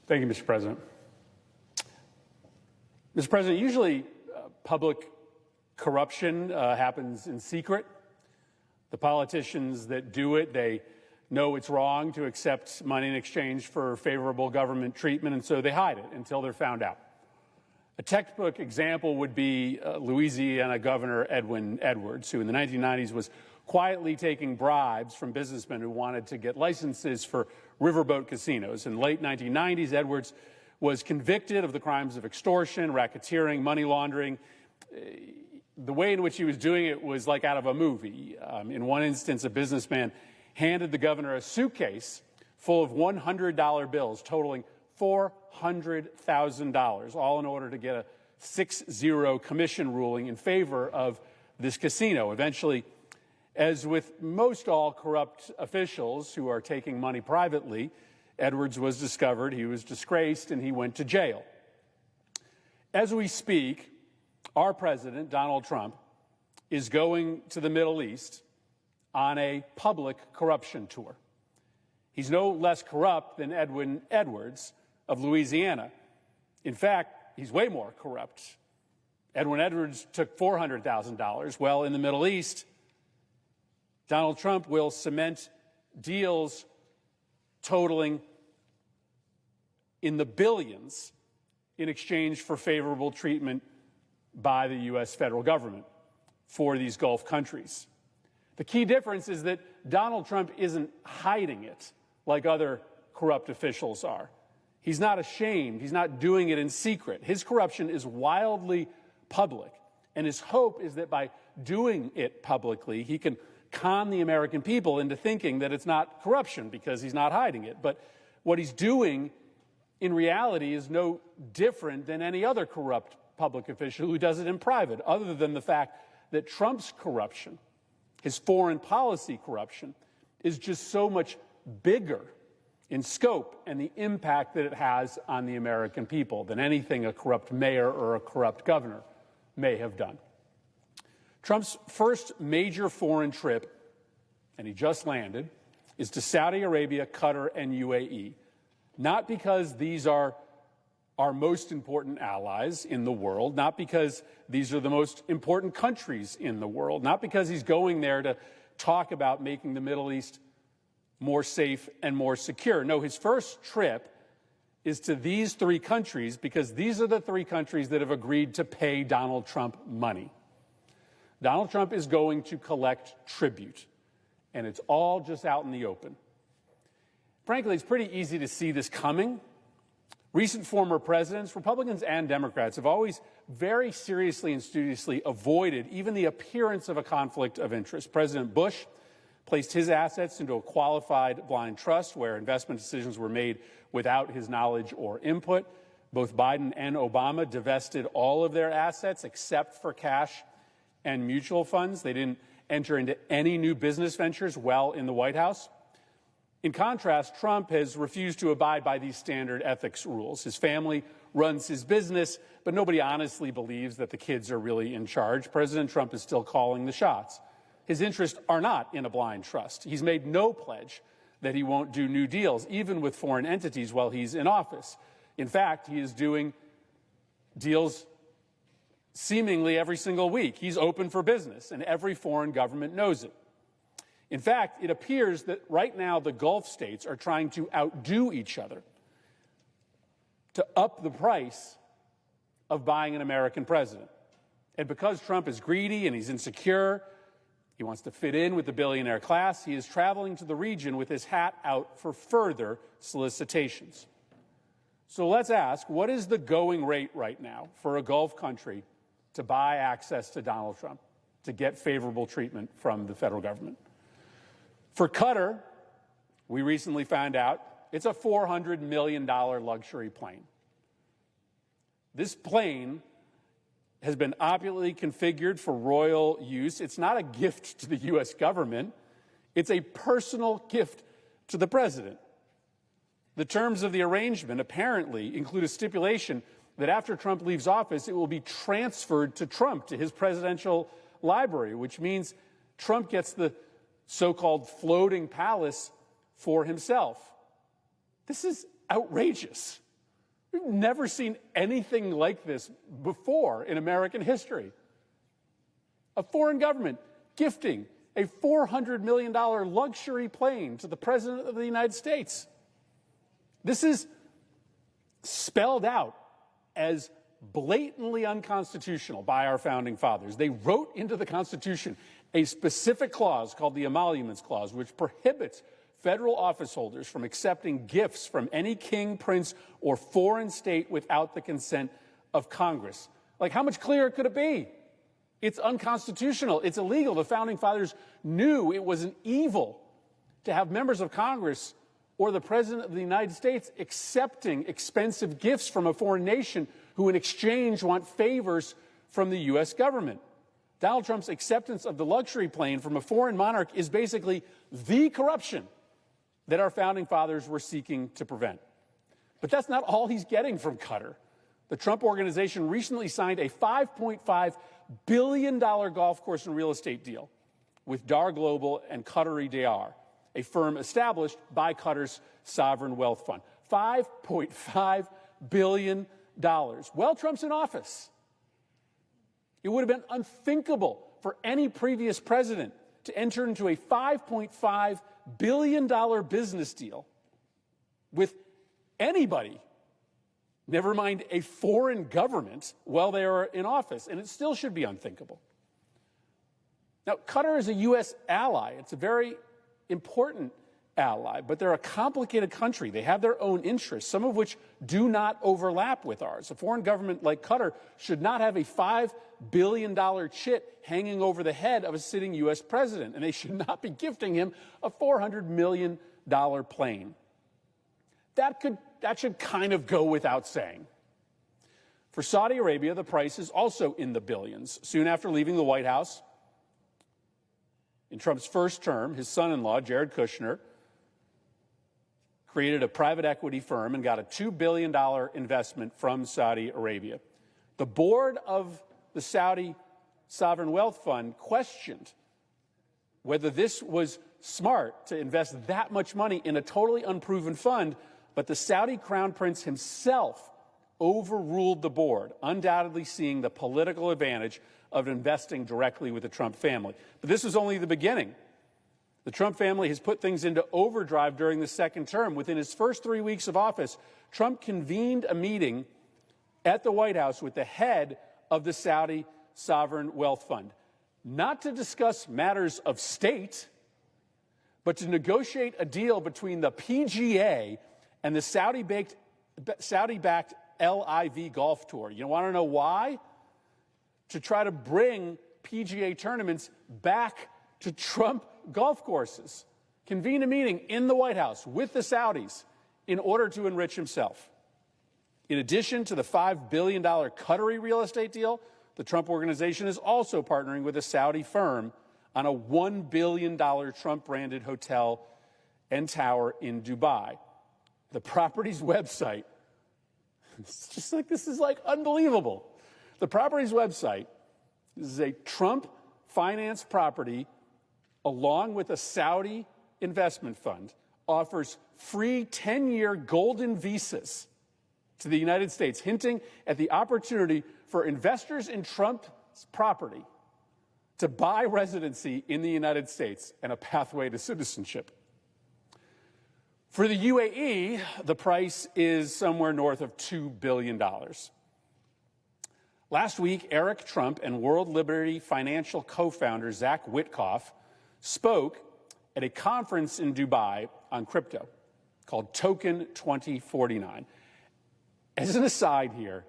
Thank you, Mr. President. Mr. President, usually public corruption happens in secret. The politicians that do it, they know it's wrong to accept money in exchange for favorable government treatment, and so they hide it until they're found out. A textbook example would be Louisiana Governor Edwin Edwards, who in the 1990s was quietly taking bribes from businessmen who wanted to get licenses for riverboat casinos. In the late 1990s, Edwards was convicted of the crimes of extortion, racketeering, money laundering. The way in which he was doing it was like out of a movie. In one instance, a businessman handed the governor a suitcase full of $100 bills totaling $400,000, all in order to get a 6-0 commission ruling in favor of this casino. Eventually, as with most all corrupt officials who are taking money privately, Edwards was discovered, he was disgraced, and he went to jail. As we speak, our president, Donald Trump, is going to the Middle East on a public corruption tour. He's no less corrupt than Edwin Edwards of Louisiana. In fact, he's way more corrupt. Edwin Edwards took $400,000. Well, in the Middle East, Donald Trump will cement deals totaling in the billions in exchange for favorable treatment by the U.S. federal government for these Gulf countries. The key difference is that Donald Trump isn't hiding it like other corrupt officials are. He's not ashamed. He's not doing it in secret. His corruption is wildly public, and his hope is that by doing it publicly, he can con the American people into thinking that it's not corruption because he's not hiding it. But what he's doing in reality is no different than any other corrupt public official who does it in private, other than the fact that Trump's corruption, his foreign policy corruption, is just so much bigger in scope and the impact that it has on the American people than anything a corrupt mayor or a corrupt governor may have done. Trump's first major foreign trip, and he just landed, is to Saudi Arabia, Qatar, and UAE, not because these are our most important allies in the world, not because these are the most important countries in the world, not because he's going there to talk about making the Middle East more safe and more secure. No, his first trip is to these three countries because these are the three countries that have agreed to pay Donald Trump money. Donald Trump is going to collect tribute, and it's all just out in the open. Frankly, it's pretty easy to see this coming. Recent former presidents, Republicans and Democrats, have always very seriously and studiously avoided even the appearance of a conflict of interest. President Bush placed his assets into a qualified blind trust where investment decisions were made without his knowledge or input. Both Biden and Obama divested all of their assets except for cash and mutual funds. They didn't enter into any new business ventures while in the White House. In contrast, Trump has refused to abide by these standard ethics rules. His family runs his business, but nobody honestly believes that the kids are really in charge. President Trump is still calling the shots. His interests are not in a blind trust. He's made no pledge that he won't do new deals, even with foreign entities, while he's in office. In fact, he is doing deals seemingly every single week. He's open for business, and every foreign government knows it. In fact, it appears that right now the Gulf states are trying to outdo each other to up the price of buying an American president. And because Trump is greedy and he's insecure, he wants to fit in with the billionaire class, he is traveling to the region with his hat out for further solicitations. So let's ask, what is the going rate right now for a Gulf country to buy access to Donald Trump, to get favorable treatment from the federal government? For Qatar, we recently found out it's a $400 million luxury plane. This plane has been opulently configured for royal use. It's not a gift to the U.S. government. It's a personal gift to the president. The terms of the arrangement apparently include a stipulation that after Trump leaves office, it will be transferred to Trump, to his presidential library, which means Trump gets the so-called floating palace for himself. This is outrageous. We've never seen anything like this before in American history. A foreign government gifting a $400 million luxury plane to the President of the United States. This is spelled out as blatantly unconstitutional by our founding fathers. They wrote into the Constitution a specific clause called the Emoluments Clause, which prohibits federal office holders from accepting gifts from any king, prince, or foreign state without the consent of Congress. Like, how much clearer could it be? It's unconstitutional. It's illegal. The founding fathers knew it was an evil to have members of Congress or the President of the United States accepting expensive gifts from a foreign nation who in exchange want favors from the U.S. government. Donald Trump's acceptance of the luxury plane from a foreign monarch is basically the corruption that our founding fathers were seeking to prevent. But that's not all he's getting from Qatar. The Trump Organization recently signed a $5.5 billion golf course and real estate deal with Dar Global and Qatari Dar, a firm established by Qatar's sovereign wealth fund. $5.5 billion. While Trump's in office, it would have been unthinkable for any previous president to enter into a $5.5 billion business deal with anybody, never mind a foreign government, while they are in office, and it still should be unthinkable. Now, Qatar is a U.S. ally. It's a very important ally, but they're a complicated country. They have their own interests, some of which do not overlap with ours. A foreign government like Qatar should not have a $5 billion chit hanging over the head of a sitting U.S. president, and they should not be gifting him a $400 million plane. That should kind of go without saying. For Saudi Arabia, the price is also in the billions. Soon after leaving the White House, in Trump's first term, his son-in-law, Jared Kushner, created a private equity firm and got a $2 billion investment from Saudi Arabia. The board of the Saudi Sovereign Wealth Fund questioned whether this was smart to invest that much money in a totally unproven fund, but the Saudi Crown Prince himself overruled the board, undoubtedly seeing the political advantage of investing directly with the Trump family. But this was only the beginning. The Trump family has put things into overdrive during the second term. Within his first 3 weeks of office, Trump convened a meeting at the White House with the head of the Saudi Sovereign Wealth Fund, not to discuss matters of state, but to negotiate a deal between the PGA and the Saudi-backed LIV Golf Tour. You want to know why? To try to bring PGA tournaments back to Trump golf courses. Convene a meeting in the White House with the Saudis in order to enrich himself. In addition to the $5 billion Qatari real estate deal, the Trump Organization is also partnering with a Saudi firm on a $1 billion Trump-branded hotel and tower in Dubai. The property's website, it's just like, this is like unbelievable. The property's website, this is a Trump-financed property along with a Saudi investment fund, offers free 10-year golden visas to the United States, hinting at the opportunity for investors in Trump's property to buy residency in the United States and a pathway to citizenship. For the UAE, the price is somewhere north of $2 billion. Last week, Eric Trump and World Liberty Financial co-founder Zach Witkoff spoke at a conference in Dubai on crypto called Token 2049. As an aside here,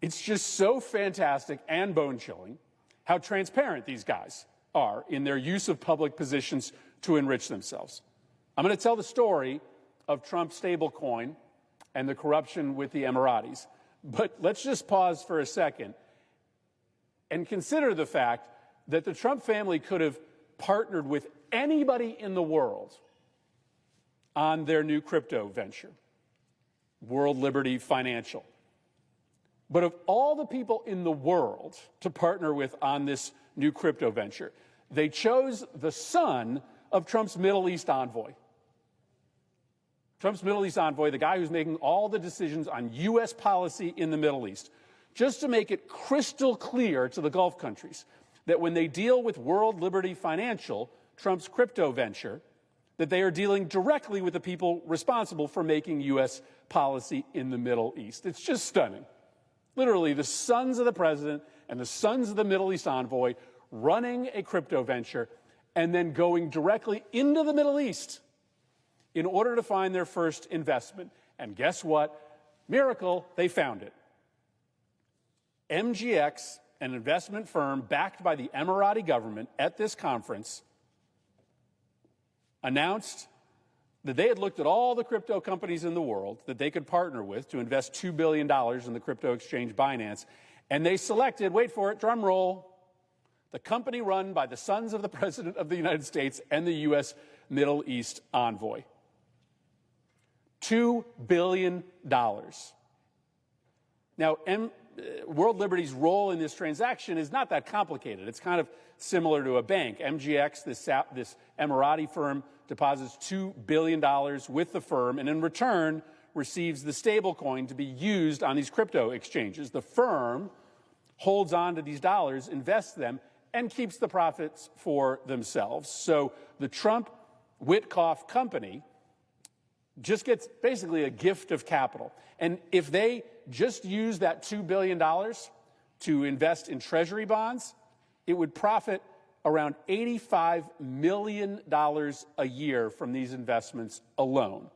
it's just so fantastic and bone-chilling how transparent these guys are in their use of public positions to enrich themselves. I'm going to tell the story of Trump's stablecoin and the corruption with the Emiratis. But let's just pause for a second and consider the fact that the Trump family could have partnered with anybody in the world on their new crypto venture, World Liberty Financial. But of all the people in the world to partner with on this new crypto venture, they chose the son of Trump's Middle East envoy. Trump's Middle East envoy, the guy who's making all the decisions on U.S. policy in the Middle East, just to make it crystal clear to the Gulf countries that when they deal with World Liberty Financial, Trump's crypto venture, that they are dealing directly with the people responsible for making U.S. policy in the Middle East. It's just stunning. Literally, the sons of the president and the sons of the Middle East envoy running a crypto venture and then going directly into the Middle East in order to find their first investment. And guess what? Miracle, they found it. MGX, an investment firm backed by the Emirati government at this conference, announced that they had looked at all the crypto companies in the world that they could partner with to invest $2 billion in the crypto exchange Binance, and they selected, wait for it, drum roll, the company run by the sons of the President of the United States and the U.S. Middle East envoy. $2 billion. Now, World Liberty's role in this transaction is not that complicated. It's kind of similar to a bank. MGX, this Emirati firm, deposits $2 billion with the firm and in return receives the stablecoin to be used on these crypto exchanges. The firm holds on to these dollars, invests them, and keeps the profits for themselves. So the Trump-Witkoff company just gets basically a gift of capital. And if they just use that $2 billion to invest in treasury bonds, it would profit around $85 million a year from these investments alone.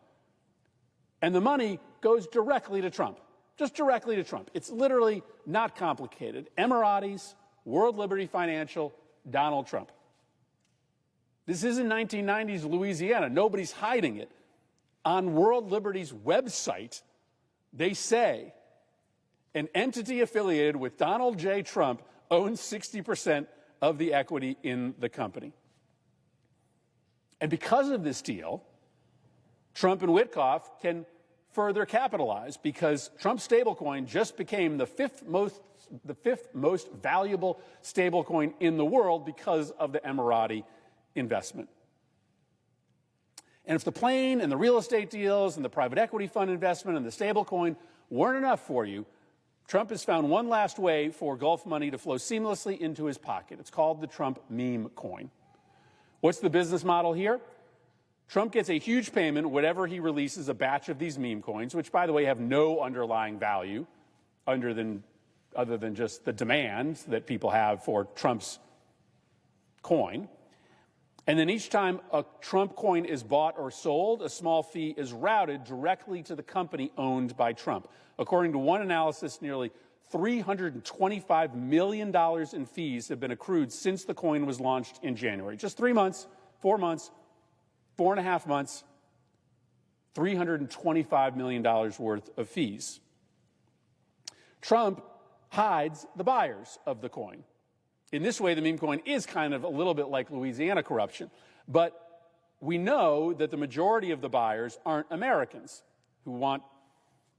And the money goes directly to Trump, just directly to Trump. It's literally not complicated. Emiratis, World Liberty Financial, Donald Trump. This isn't 1990s Louisiana. Nobody's hiding it. On World Liberty's website, they say an entity affiliated with Donald J. Trump owns 60% of the equity in the company. And because of this deal, Trump and Witkoff can further capitalize because Trump's stablecoin just became the fifth most valuable stablecoin in the world because of the Emirati investment. And if the plane and the real estate deals and the private equity fund investment and the stablecoin weren't enough for you, Trump has found one last way for Gulf money to flow seamlessly into his pocket. It's called the Trump meme coin. What's the business model here? Trump gets a huge payment whenever he releases a batch of these meme coins, which, by the way, have no underlying value other than just the demand that people have for Trump's coin. And then each time a Trump coin is bought or sold, a small fee is routed directly to the company owned by Trump. According to one analysis, nearly $325 million in fees have been accrued since the coin was launched in January. Just 3 months, 4 months, 4.5 months, $325 million worth of fees. Trump hides the buyers of the coin. In this way, the meme coin is kind of a little bit like Louisiana corruption. But we know that the majority of the buyers aren't Americans who want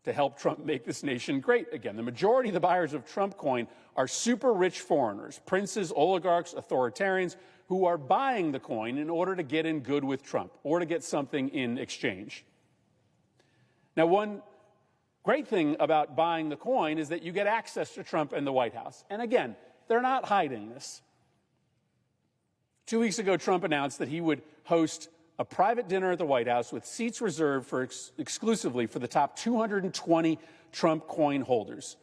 to help Trump make this nation great again. The majority of the buyers of Trump coin are super rich foreigners, princes, oligarchs, authoritarians, who are buying the coin in order to get in good with Trump or to get something in exchange. Now, one great thing about buying the coin is that you get access to Trump and the White House. And again, they're not hiding this. 2 weeks ago, Trump announced that he would host a private dinner at the White House with seats reserved for exclusively for the top 220 Trump coin holders.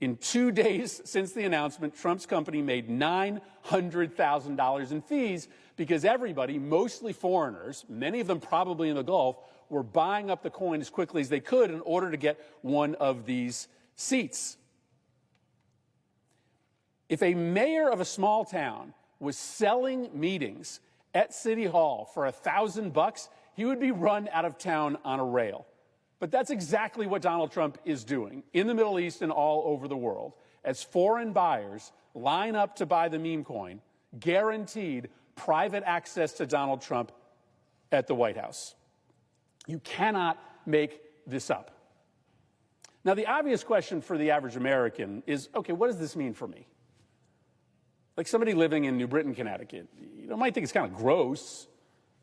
In 2 days since the announcement, Trump's company made $900,000 in fees because everybody, mostly foreigners, many of them probably in the Gulf, were buying up the coin as quickly as they could in order to get one of these seats. If a mayor of a small town was selling meetings at City Hall for $1,000, he would be run out of town on a rail. But that's exactly what Donald Trump is doing in the Middle East and all over the world. As foreign buyers line up to buy the meme coin, guaranteed private access to Donald Trump at the White House. You cannot make this up. Now, the obvious question for the average American is, okay, what does this mean for me? Like somebody living in New Britain, Connecticut, might think it's kind of gross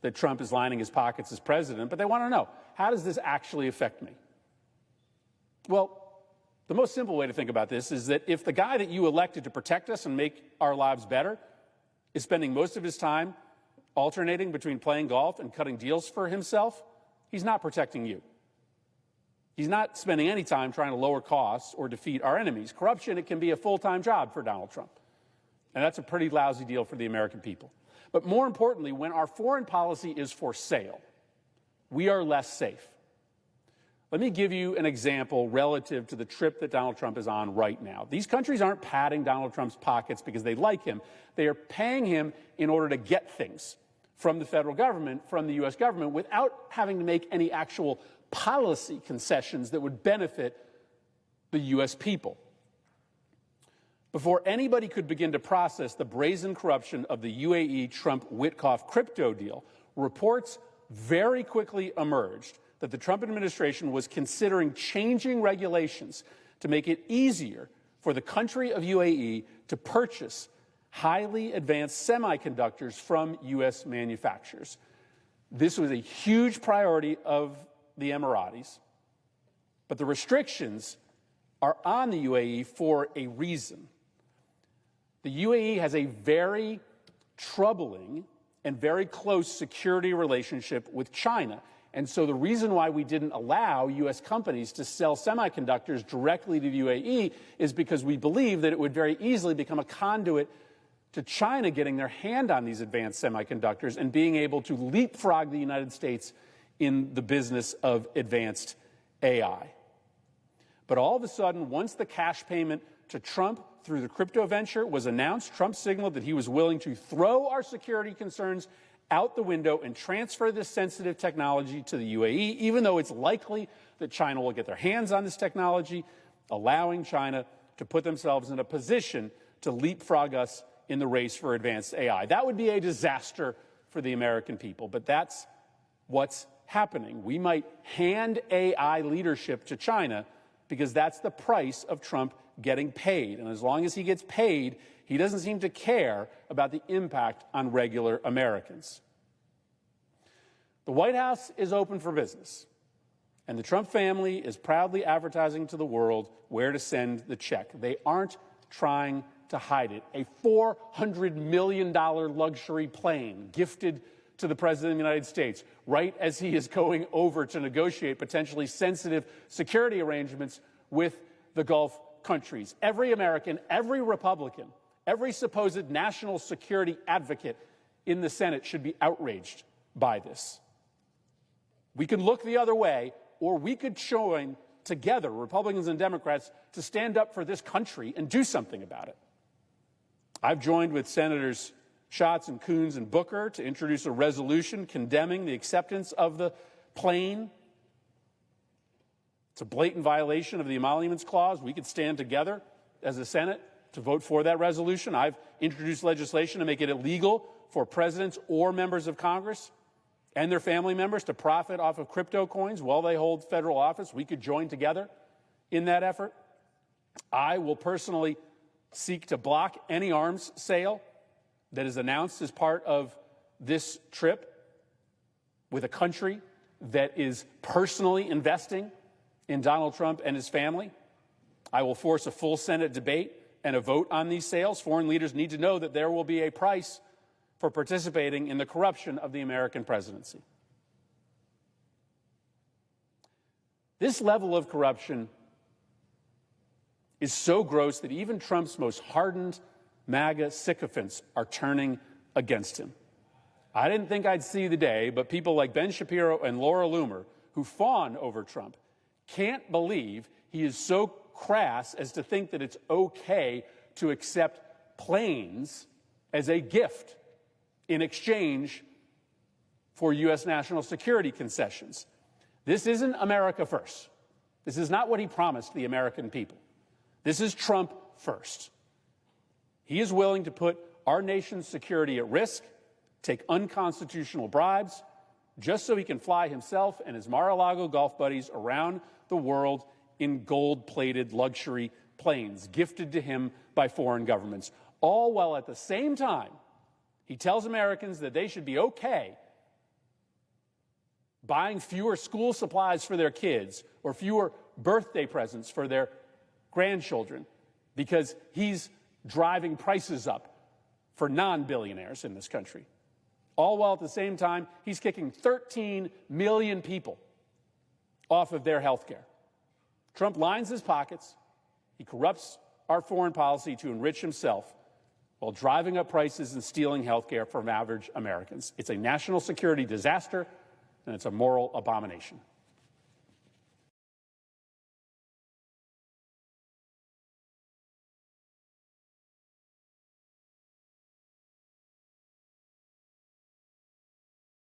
that Trump is lining his pockets as president, but they want to know, how does this actually affect me? Well, the most simple way to think about this is that if the guy that you elected to protect us and make our lives better is spending most of his time alternating between playing golf and cutting deals for himself, he's not protecting you. He's not spending any time trying to lower costs or defeat our enemies. Corruption, it can be a full-time job for Donald Trump. And that's a pretty lousy deal for the American people. But more importantly, when our foreign policy is for sale, we are less safe. Let me give you an example relative to the trip that Donald Trump is on right now. These countries aren't padding Donald Trump's pockets because they like him. They are paying him in order to get things from the federal government, from the U.S. government, without having to make any actual policy concessions that would benefit the U.S. people. Before anybody could begin to process the brazen corruption of the UAE Trump-Witkoff crypto deal, reports very quickly emerged that the Trump administration was considering changing regulations to make it easier for the country of UAE to purchase highly advanced semiconductors from U.S. manufacturers. This was a huge priority of the Emiratis, but the restrictions are on the UAE for a reason. The UAE has a very troubling and very close security relationship with China. And so the reason why we didn't allow U.S. companies to sell semiconductors directly to the UAE is because we believe that it would very easily become a conduit to China getting their hand on these advanced semiconductors and being able to leapfrog the United States in the business of advanced AI. But all of a sudden, once the cash payment to Trump through the crypto venture was announced, Trump signaled that he was willing to throw our security concerns out the window and transfer this sensitive technology to the UAE, even though it's likely that China will get their hands on this technology, allowing China to put themselves in a position to leapfrog us in the race for advanced AI. That would be a disaster for the American people, but that's what's happening. We might hand AI leadership to China because that's the price of Trump getting paid. And as long as he gets paid, he doesn't seem to care about the impact on regular Americans. The White House is open for business, and the Trump family is proudly advertising to the world where to send the check. They aren't trying to hide it. A $400 million luxury plane gifted to the President of the United States right as he is going over to negotiate potentially sensitive security arrangements with the Gulf countries. Every American, every Republican, every supposed national security advocate in the Senate should be outraged by this. We could look the other way, or we could join together, Republicans and Democrats, to stand up for this country and do something about it. I've joined with Senators Schatz and Coons and Booker to introduce a resolution condemning the acceptance of the plane. It's a blatant violation of the Emoluments Clause. We could stand together as a Senate to vote for that resolution. I've introduced legislation to make it illegal for presidents or members of Congress and their family members to profit off of crypto coins while they hold federal office. We could join together in that effort. I will personally seek to block any arms sale that is announced as part of this trip with a country that is personally investing in Donald Trump and his family. I will force a full Senate debate and a vote on these sales. Foreign leaders need to know that there will be a price for participating in the corruption of the American presidency. This level of corruption is so gross that even Trump's most hardened MAGA sycophants are turning against him. I didn't think I'd see the day, but people like Ben Shapiro and Laura Loomer, who fawn over Trump, can't believe he is so crass as to think that it's okay to accept planes as a gift in exchange for U.S. national security concessions. This isn't America first. This is not what he promised the American people. This is Trump first. He is willing to put our nation's security at risk, take unconstitutional bribes, just so he can fly himself and his Mar-a-Lago golf buddies around the world in gold-plated luxury planes gifted to him by foreign governments, all while at the same time he tells Americans that they should be okay buying fewer school supplies for their kids or fewer birthday presents for their grandchildren because he's driving prices up for non-billionaires in this country. All while at the same time, he's kicking 13 million people off of their health care. Trump lines his pockets. He corrupts our foreign policy to enrich himself while driving up prices and stealing health care from average Americans. It's a national security disaster, and it's a moral abomination.